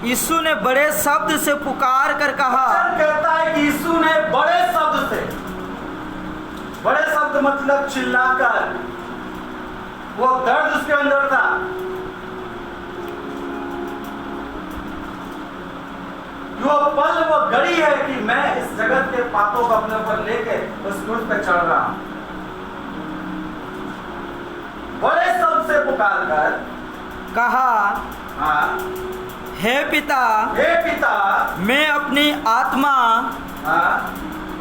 यीशु ने बड़े शब्द से पुकार कर कहा, कहता है कि यीशु ने बड़े शब्द से, बड़े शब्द मतलब चिल्लाकर, वो दर्द उसके अंदर था। वो पल, वो घड़ी है कि मैं इस जगत के पापों को अपने ऊपर लेके उस क्रूस पे चढ़ रहा हूं। बड़े शब्द से पुकार कर कहा, हाँ, हे पिता, मैं अपनी आत्मा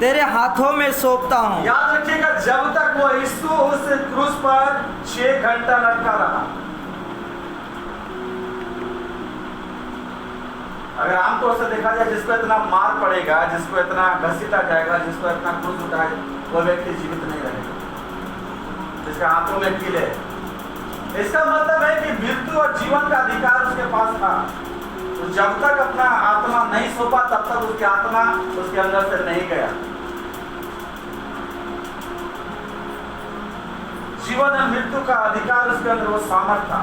तेरे हाथों में सौंपता हूँ। याद रखिएगा, जब तक वो यीशु उस क्रूस पर 6 घंटा लटका रहा। अगर आमतौर से देखा जाए, जिसको इतना मार पड़ेगा, जिसको इतना घसीटा जाएगा, जिसको इतना क्रूस उठाए, वो व्यक्ति जीवित नहीं रहेगा, जिसके हाथों में कील है। इसका मतलब है कि मृत्यु और जीवन का अधिकार उसके पास था। तो जब तक अपना आत्मा नहीं सौंपा, तब तक उसकी आत्मा उसके अंदर से नहीं गया। जीवन और मृत्यु का अधिकार उसके अंदर, वो सामर्थ था।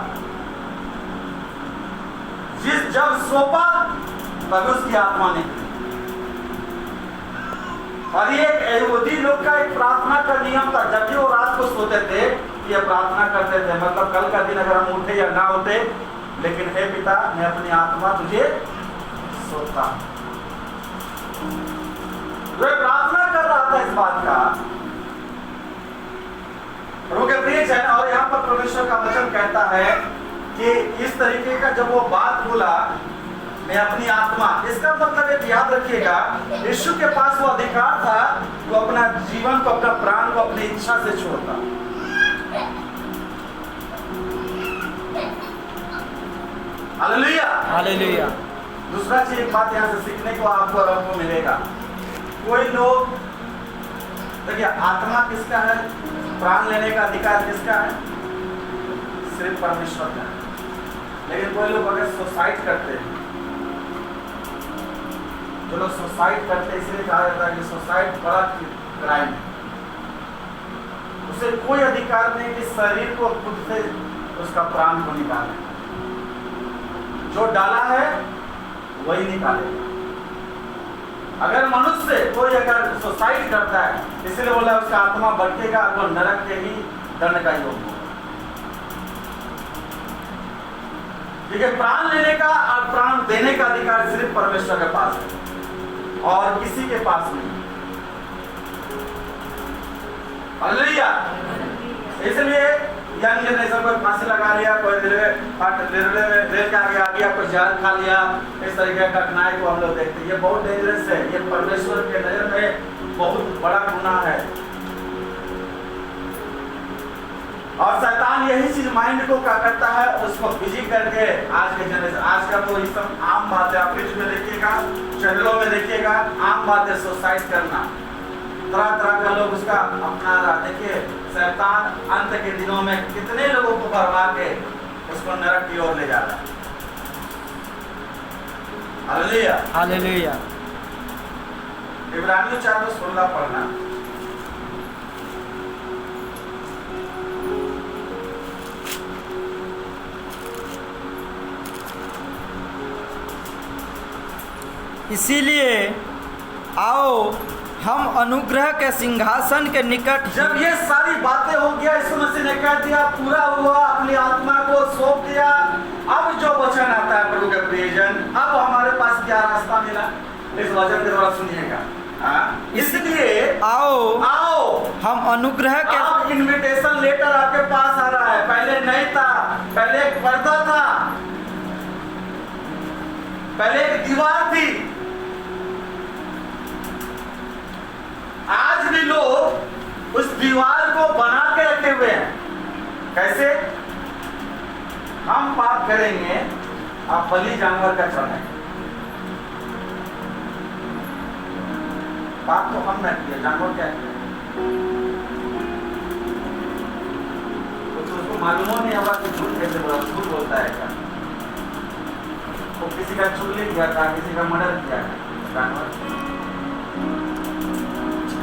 जब सौंपा तब उसकी आत्मा निकली। और ये यहूदी लोग का एक प्रार्थना का नियम था। जब भी वो रात को सोते थे, ये प्रार्थना करते थे, मतलब कल का दिन अगर हम उठे या ना उठे, लेकिन हे पिता, मैं अपनी आत्मा तुझे सौंपता। वे प्रार्थना कर रहा था इस बात का। प्रभु के प्रिय जन, और यहाँ पर परमेश्वर का वचन कहता है कि इस तरीके का जब वो बात बोला, मैं अपनी आत्मा, इसका मतलब एक याद रखिएगा, यीशु के पास वो अधिकार था, वो अपना जीवन को, अपना प्राण को अपनी इच्छा से छोड़ता। Hallelujah, hallelujah. दूसरा चीज, एक बात यहाँ से सीखने को आपको और हमको मिलेगा। कोई लोग, देखिए, आत्मा किसका है, प्राण लेने का अधिकार किसका है? सिर्फ परमेश्वर का है। लेकिन कोई लोग अगर सुसाइड करते हैं, जो लोग सुसाइड करते हैं, इसलिए कहा जाता है कि सुसाइड बड़ा क्राइम है। उसे कोई अधिकार नहीं कि शरीर को खुद से उसका प्राण को निकाले। जो डाला है वही निकालेगा। अगर मनुष्य कोई अगर सुसाइड करता है, इसलिए बोला उसका आत्मा भटकेगा, वो नरक के ही दंड का योग होगा। देखिए, प्राण लेने का और प्राण देने का अधिकार सिर्फ परमेश्वर के पास है और किसी के पास नहीं। हालेलुया। इसलिए यंग जनरेशन कोई फांसी लगा लिया, कोई रेल के आगे आ गया, कोई जहर खा लिया, इस तरीके का कठिनाई को हम लोग देखते हैं। ये बहुत डेंजरस है। ये परमेश्वर के नजर में बहुत बड़ा गुनाह है। और शैतान यही चीज माइंड को क्या करता है, उसको बिजी करके आज के जनरेशन, आज का तो ये सब आम बात है। आप फ्रिज में देखिएगा, चैनलों में देखिएगा, आम बात है सुसाइड करना। तरह तरह का लोग उसका अपना रहा। देखिए, शैतान अंत के दिनों में कितने लोगों को भरवा के उसको नरक की ओर ले जा रहा है। Hallelujah, hallelujah. इब्रानियों 4:16 पढ़ना। इसीलिए आओ हम अनुग्रह के सिंहासन के निकट। जब ये सारी बातें हो गया, यीशु मसीह ने कह दिया पूरा हुआ, अपनी आत्मा को सौंप दिया। अब जो वचन आता है प्रभु के प्रियजन, अब हमारे पास क्या रास्ता मिला, इस वचन के द्वारा सुनिएगा। इसलिए आओ हम अनुग्रह के। अब इनविटेशन लेटर आपके पास आ रहा है। पहले नहीं था, पहले एक पर्दा था, पहले एक दीवार थी। आज भी लोग उस दीवार को बना के रखे हुए हैं। कैसे? हम पाप करेंगे, आप बलि जानवर का चढ़ाएं। पाप तो हम न किया, जानवर क्या किया? तो उसको मालूम नहीं होगा कि झूठ कैसे बोला, झूठ बोलता है क्या? वो किसी का चुगली किया था, किसी का मर्डर किया था जानवर,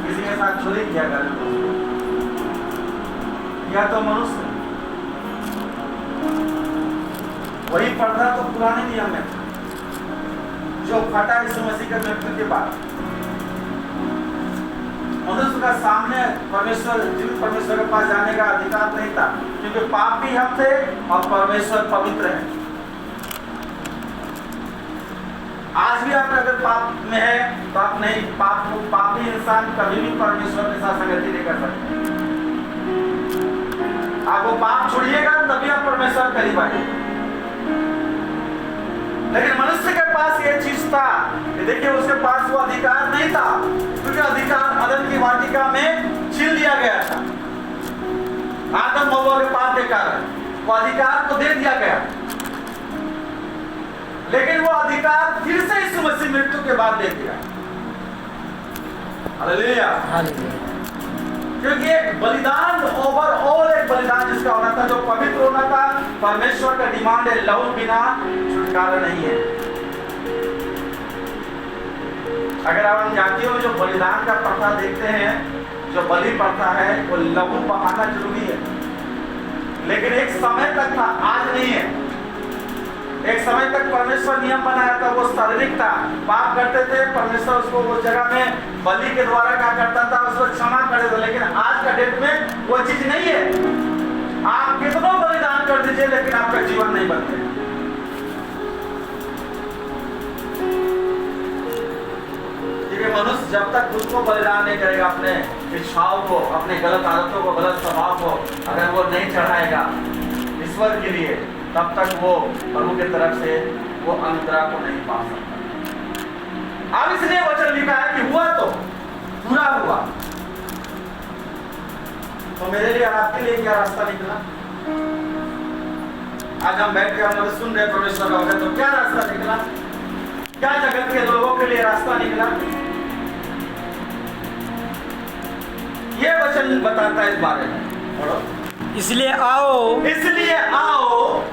किसी के साथ चोरी किया कर, या तो मनुष्य। वही पर्दा तो पुराने नियम में था। जो फटा यीशु मसीह के मृत्यु के बाद। मनुष्य का सामने जीवित परमेश्वर के पास जाने का अधिकार नहीं था, क्योंकि पापी हम थे और परमेश्वर पवित्र है। आज भी आप अगर पाप में है तो आप नहीं, पापी इंसान कभी भी परमेश्वर के साथ संगति नहीं कर सकते। आप वो पाप छोड़िएगा तभी आप परमेश्वर करीब आएंगे। लेकिन मनुष्य के पास ये चीज था कि देखिए उसके पास वो अधिकार नहीं था, क्योंकि अधिकार अदन की वाटिका में छीन लिया गया था आदम हव्वा के पाप के कारण। वो अधिकार तो दे दिया गया, लेकिन वो अधिकार फिर से यीशु मसीह मृत्यु के बाद दे दिया। हालेलुया। क्योंकि एक बलिदान, ओवरऑल एक बलिदान जिसका होना था, जो पवित्र होना था, परमेश्वर का डिमांड है लहू बिना छुटकारा नहीं है। अगर आप हम जातियों में जो बलिदान का प्रथा देखते हैं, जो बलि प्रथा है, वो लहू बहाना जरूरी है, लेकिन एक समय तक था, आज नहीं है। एक समय तक परमेश्वर नियम बनाया था, वो शारीरिक था। पाप करते थे, परमेश्वर उसको उस जगह में बलि के द्वारा क्या करता था, उसको क्षमा कर देता। लेकिन आज का डेट में वो चीज नहीं है। आप कितना बलिदान कर दीजिए, लेकिन आपका जीवन नहीं बदले। क्योंकि मनुष्य जब तक खुद को बलिदान नहीं करेगा, अपने इच्छाओं को, अपने गलत आदतों को, गलत स्वभाव को अगर वो नहीं चढ़ाएगा ईश्वर के लिए, तब तक वो प्रभु की तरफ से वो अनुग्रह को नहीं पा सकता। अब इसलिए वचन लिखा है कि हुआ तो पूरा हुआ। तो मेरे लिए और आपके लिए क्या रास्ता निकला? आज हम बैठ के हम सुन रहे परमेश्वर का वचन, तो क्या रास्ता निकला? क्या जगत के लोगों के लिए रास्ता निकला? ये वचन बताता है इस बारे में। पढ़ो। इसलिए आओ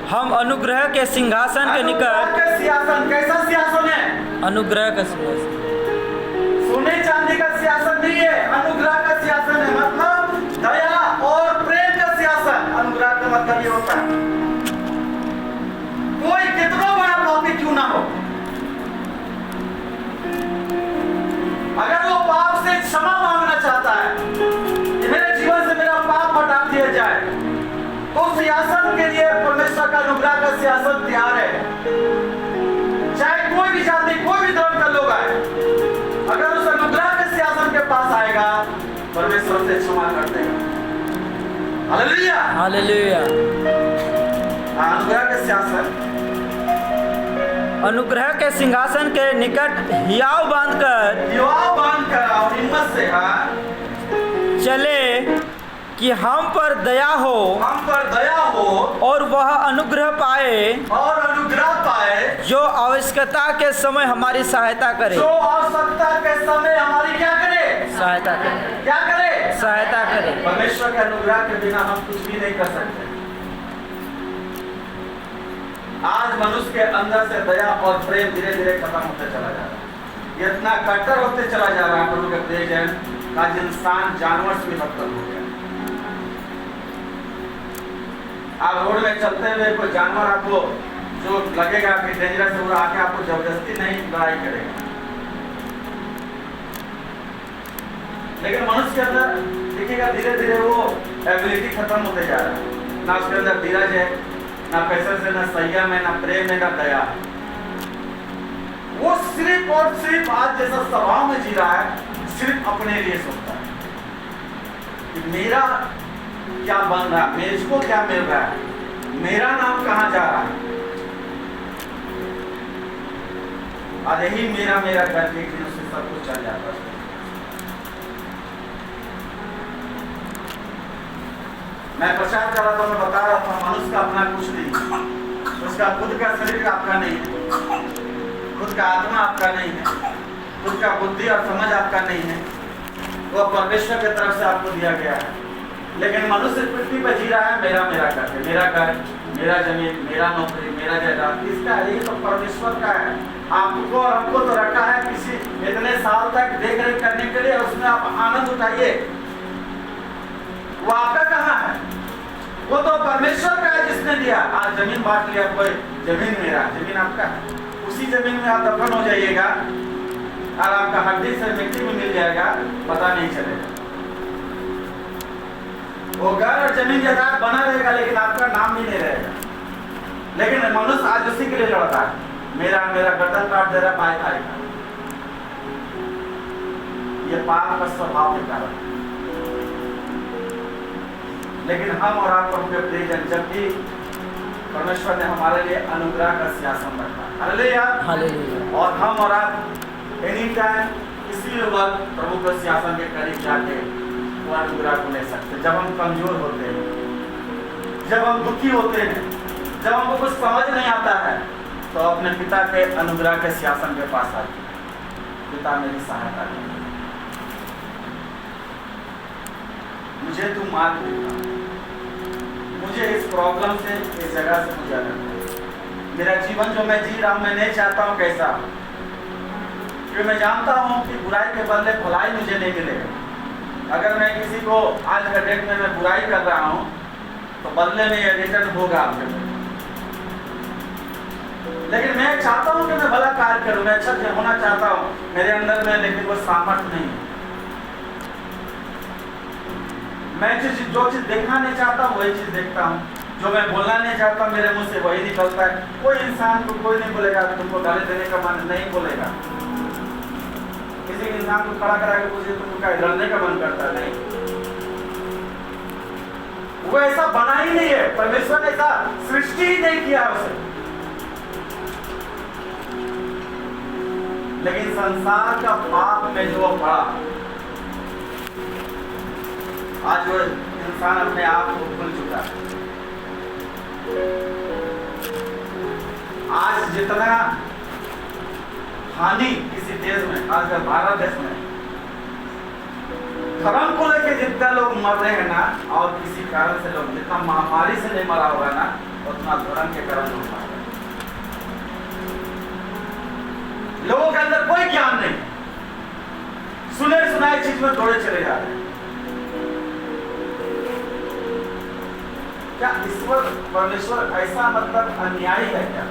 हम अनुग्रह के सिंहासन के निकट। सिंहासन कैसा सिंहासन है? अनुग्रह का सिंहासन, सोने चांदी का सिंहासन नहीं है, अनुग्रह का सिंहासन है। मतलब दया और प्रेम का सिंहासन। अनुग्रह का मतलब ये होता है कोई कितना बड़ा पापी क्यों ना हो, अगर वो पाप से क्षमा मांगना चाहता है कि मेरे जीवन से मेरा पाप हटा दिया जाए, तो सिंहासन के लिए परमेश्वर का अनुग्रह का सिंहासन तैयार है। चाहे कोई भी जाति, कोई भी धर्म का लोग आए, अगर उस अनुग्रह के सिंहासन के पास आएगा, परमेश्वर से क्षमा कर देगा। Hallelujah, hallelujah. अनुग्रह के सिंहासन, अनुग्रह के सिंहासन के निकट हियाव बांधकर और हिम्मत से चले कि हम पर दया हो और वह अनुग्रह पाए जो आवश्यकता के समय हमारी सहायता करे। जो आवश्यकता के समय हमारी क्या करे? सहायता करे। क्या करे? सहायता करे। परमेश्वर के अनुग्रह के बिना हम कुछ भी नहीं कर सकते। आज मनुष्य के अंदर से दया और प्रेम धीरे धीरे खत्म होते चला जा रहा है। इतना कट्टर होते चला जा रहा है प्रभु के प्रियजन, आज इंसान जानवर से भी बदतर हो गया। आप रोड में चलते हुए कोई जानवर आपको जो लगेगा कि डेंजरस है, वो आके आपको जबरदस्ती नहीं लड़ाई करेगा। लेकिन मनुष्य के अंदर देखिएगा धीरे धीरे वो एबिलिटी खत्म होते जा रहा है। ना उसके अंदर धीरज है, ना पैसे से, ना संयम है, ना प्रेम है, ना दया है। वो सिर्फ और सिर्फ आज जैसा स्वभाव में जी रहा है, सिर्फ अपने लिए सोचता है कि मेरा क्या बन रहा है, मेरे को क्या मिल रहा है, मेरा नाम कहां जा रहा है। और यही मेरा करके एक दिन उससे सब कुछ चल जाता है। मैं प्रचार कर रहा था, मैं बता रहा था मनुष्य का अपना कुछ नहीं, उसका खुद का शरीर आपका नहीं है, खुद का आत्मा आपका नहीं है, खुद का बुद्धि और समझ आपका नहीं है, वो परमेश्वर की तरफ से आपको दिया गया है। लेकिन मनुष्य पृथ्वी पर जी रहा है मेरा करके, मेरा घर, मेरा जमीन, मेरा नौकरी, मेरा जायदाद किसका है? ये तो परमेश्वर का है। आपको और हमको तो रखा है किसी इतने साल तक देख रेख करने के लिए, उसमें आप आनंद उठाइए। वो आपका कहाँ है? वो तो परमेश्वर का है जिसने दिया। आज जमीन बांट लिया कोई, जमीन मेरा, जमीन आपका है। उसी जमीन में आप दफन हो जाइएगा और आपका हड्डी से मिट्टी में मिल जाएगा, पता नहीं चलेगा। वो घर और जमीन जायदाद बना रहेगा लेकिन आपका नाम भी नहीं रहेगा। लेकिन मनुष्य आज उसी के लिए लड़ता है, मेरा गर्दन काट दे रहा, पाए खाएगा। ये पाप का स्वभाव के कारण। लेकिन हम और आप प्रभु के प्रियजन, जब भी परमेश्वर ने हमारे लिए अनुग्रह का सिंहासन रखा, हालेलुया, हालेलुया, और हम और आप एनी टाइम किसी भी वक्त प्रभु के सिंहासन के करीब जाके वो अनुग्रह को ले सकते। जब हम कमजोर होते हैं, जब हम दुखी होते हैं, जब हमको कुछ समझ नहीं आता है, तो अपने पिता के अनुग्रह के सिंहासन के पास आते, पिता मेरी सहायता कर, मुझे तू मार्ग दिखा, मुझे इस प्रॉब्लम से, इस जगह से मुझे अलग कर। मेरा जीवन जो मैं जी रहा हूँ, मैं नहीं चाहता हूँ कैसा, क्योंकि मैं जानता हूँ कि बुराई के बदले भलाई मुझे नहीं मिलेगा। अगर मैं किसी को आज के डेट में मैं बुराई कर रहा हूँ, तो बदले में ये रिटर्न होगा आपके पास। लेकिन मैं चाहता हूँ कि मैं भला कार्य करूँ, मैं अच्छा होना चाहता हूँ मेरे अंदर में, लेकिन वो सामर्थ्य नहीं है। मैं जो चीज देखना नहीं चाहता वही चीज देखता हूँ, जो मैं बोलना नहीं चाहता मेरे मुंह से वही निकलता है। कोई इंसान को कोई नहीं बोलेगा तुमको गाली देने का मन नहीं बोलेगा। किसी इंसान को खड़ा करा के पूछे तुमको क्या लड़ने का मन करता है? नहीं, वो ऐसा बना ही नहीं है, परमेश्वर ने ऐसा सृष्टि ही नहीं किया उसे। लेकिन संसार का पाप में जो पड़ा, आज वो इंसान अपने आप को भूल चुका है। आज जितना हानि किसी देश में, आजकल भारत देश में धर्म को लेकर जितना लोग मर रहे हैं ना, और किसी कारण से लोग जितना महामारी से नहीं मरा होगा ना, उतना धर्म के कारण लोग मर रहे हैं। लोगों के अंदर कोई ज्ञान नहीं, सुने सुनाए चीज में दौड़े चले जा रहे हैं। क्या ईश्वर परमेश्वर ऐसा मतलब अन्यायी है क्या?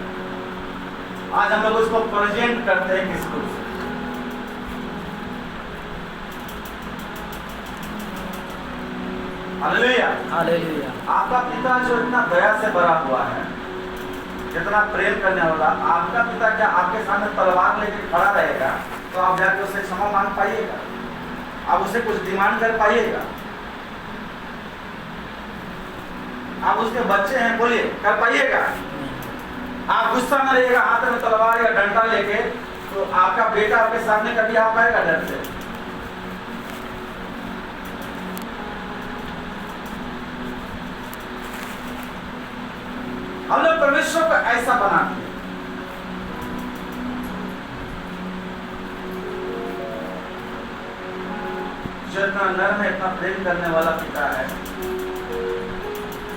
आज हम लोग उसको प्रेजेंट करते हैं किस रूप से? Hallelujah, hallelujah. आपका पिता जो इतना दया से भरा हुआ है, जितना प्रेम करने वाला, आपका पिता क्या आपके सामने तलवार लेकर खड़ा रहेगा तो आप जाके उससे क्षमा मांग पाइएगा? आप उसे कुछ डिमांड कर पाइएगा? आप उसके बच्चे हैं, बोलिए, कर पाइएगा? आप गुस्सा में रहिएगा हाथ में तलवार या डंडा लेके, तो आपका बेटा आपके सामने कभी आ पाएगा डर से? हम लोग परमेश्वर को ऐसा बनाते हैं। जो इतना नर्म है, इतना प्रेम करने वाला पिता है,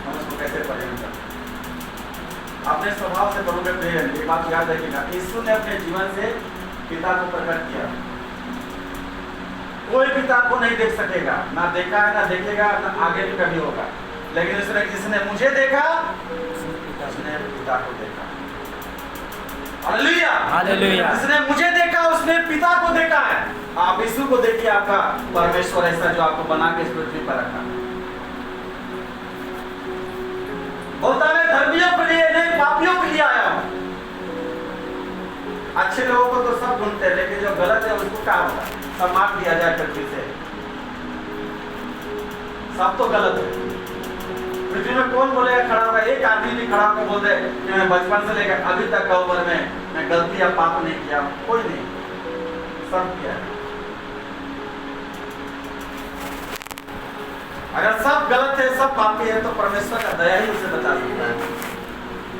हम उसको कैसे प्रेम करते? अपने स्वभाव से प्रभु के प्रिय, एक बात याद रखिएगा, यीशु ने अपने जीवन से पिता को प्रकट किया। कोई पिता को नहीं देख सकेगा, ना देखा है, ना देखेगा, ना आगे भी कभी होगा। लेकिन उसने, जिसने मुझे देखा उसने पिता को देखा। Hallelujah, hallelujah. जिसने मुझे देखा उसने पिता को देखा है। आप यीशु को देखिए, आपका परमेश्वर ऐसा जो आपको बना के इस पृथ्वी पर रखा। बोलता है धर्मियों के लिए नहीं, पापियों के लिए आया हूं। अच्छे लोगों को तो सब ढूंढते हैं, लेकिन जो गलत है उसको क्या होगा? सब मार दिया जाए पृथ्वी से। सब तो गलत है। पृथ्वी में कौन बोलेगा खड़ा होगा? एक आदमी भी खड़ा होकर बोल दे कि मैं बचपन से लेकर अभी तक का उम्र में मैं गलती या पाप नहीं किया, कोई नहीं, सब किया। अगर सब गलत है, सब पापी है, तो परमेश्वर का दया ही उसे बचा सकता है।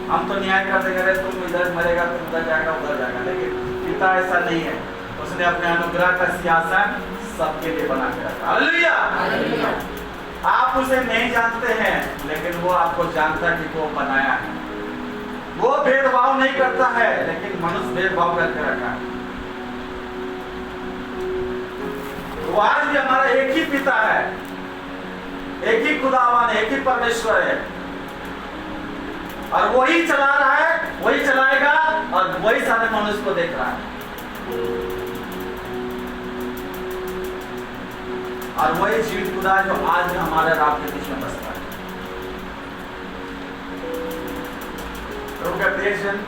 हम तो न्याय कर देंगे, अरे तुम इधर मरेगा, तुम उधर जाएगा, उधर जाएगा। लेकिन पिता ऐसा नहीं है, उसने अपने अनुग्रह का सिंहासन सबके लिए बना के रखा। हालेलुया। आप उसे नहीं जानते हैं, लेकिन वो आपको जानता है कि वो बनाया है। वो भेदभाव नहीं करता है, लेकिन मनुष्य भेदभाव करके रखा है। वो आज भी हमारा एक ही पिता है, एक ही खुदावन है, एक ही परमेश्वर है, और वही चला रहा है, वही चलाएगा और वही सारे मनुष्य को देख रहा है, और वही जीवित खुदा जो आज भी हमारे और आपके बीच में बसता है। प्रभु का प्रियजन,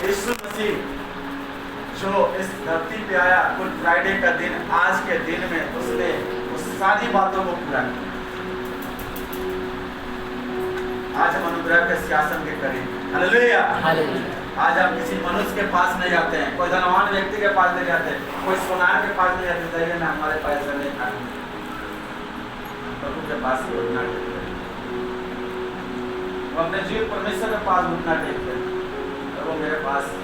यीशु मसीह जो इस धरती पे आया गुड फ्राइडे का दिन, आज के दिन में उसने उस सारी बातों को पूरा किया। आज हम अनुग्रह के सिंहासन के करीब, हालेलुया। आज आप किसी मनुष्य के पास नहीं जाते हैं, कोई धनवान व्यक्ति के पास नहीं जाते, कोई सोनार के पास नहीं जाते, जाइए ना हमारे पास ऐसा नहीं खाना, प्रभु के पास ही उठना टेकते हैं। वो अपने जीव परमेश्वर के पास उठना टेकते हैं, तो वो मेरे पास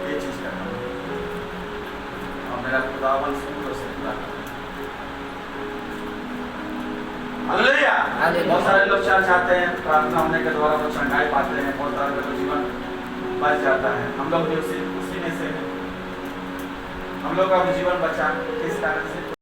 ये चीज करना और मेरा खुदावन सुन से पूरा करना। हालेलुया। बहुत सारे लोग चाहते हैं प्रार्थना होने के द्वारा वो चंगाई पाते हैं, बहुत सारे लोग जीवन बच जाता है। हम लोग भी उसी में से हैं। हम लोग का जीवन बचा किस कारण से?